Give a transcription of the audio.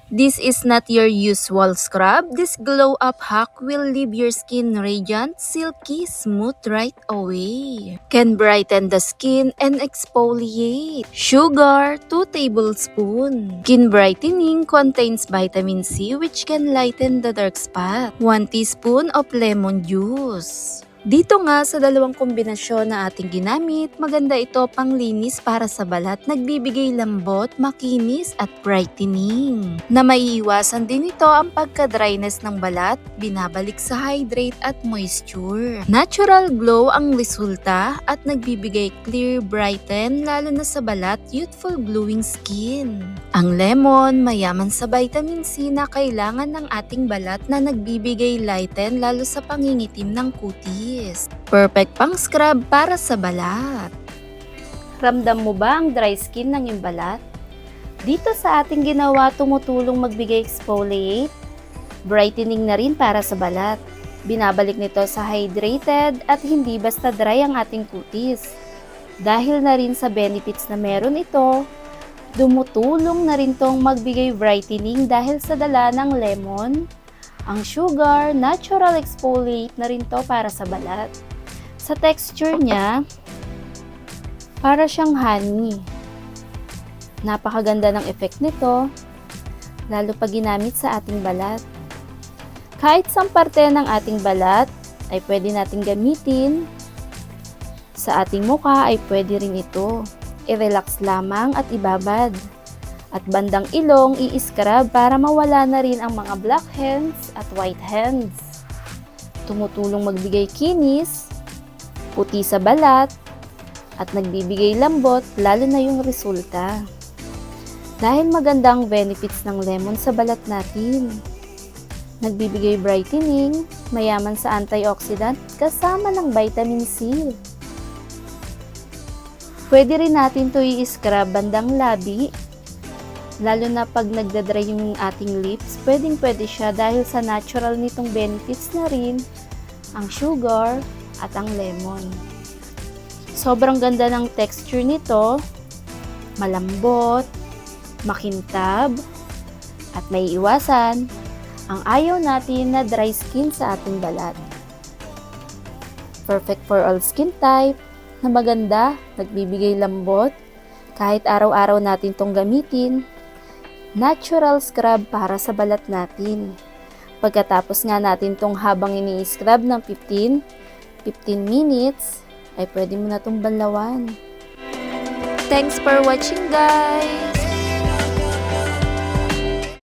This is not your usual scrub. This glow up hack will leave your skin radiant, silky, smooth right away. Can brighten the skin and exfoliate. Sugar, 2 tablespoons. Skin brightening contains vitamin C which can lighten the dark spot. 1 teaspoon of lemon juice. Dito nga sa dalawang kombinasyon na ating ginamit, maganda ito panglinis para sa balat, nagbibigay lambot, makinis at brightening. Na maiiwasan din ito ang pagka-dryness ng balat, binabalik sa hydrate at moisture. Natural glow ang resulta at nagbibigay clear, brighten lalo na sa balat, youthful glowing skin. Ang lemon, mayaman sa vitamin C na kailangan ng ating balat na nagbibigay lighten lalo sa pangingitim ng kutis. Perfect pang scrub para sa balat. Ramdam mo ba ang dry skin ng iyong balat? Dito sa ating ginawa, tumutulong magbigay exfoliate, brightening na rin para sa balat. Binabalik nito sa hydrated at hindi basta dry ang ating kutis. Dahil na rin sa benefits na meron ito, dumutulong na rin tong magbigay brightening dahil sa dala ng lemon. Ang sugar, natural exfoliate na rin to para sa balat. Sa texture niya, para siyang honey. Napakaganda ng effect nito, lalo pag ginamit sa ating balat. Kahit sang parte ng ating balat ay pwede nating gamitin. Sa ating mukha ay pwede rin ito. I-relax lamang at ibabad. At bandang ilong, i-scrub para mawala na rin ang mga blackheads at whiteheads. Tumutulong magbigay kinis, puti sa balat, at nagbibigay lambot lalo na yung resulta. Dahil maganda ang benefits ng lemon sa balat natin. Nagbibigay brightening, mayaman sa antioxidant kasama ng vitamin C. Pwede rin natin ito i-scrub bandang labi. Lalo na pag nagdadry yung ating lips, pwedeng-pwede siya dahil sa natural nitong benefits na rin ang sugar at ang lemon. Sobrang ganda ng texture nito, malambot, makintab, at may iwasan ang ayaw natin na dry skin sa ating balat. Perfect for all skin type, na maganda, nagbibigay lambot, kahit araw-araw natin tong gamitin. Natural scrub para sa balat natin. Pagkatapos nga natin tong habang ini-scrub ng 15 minutes, ay pwede mo na tong banlawan. Thanks for watching, guys!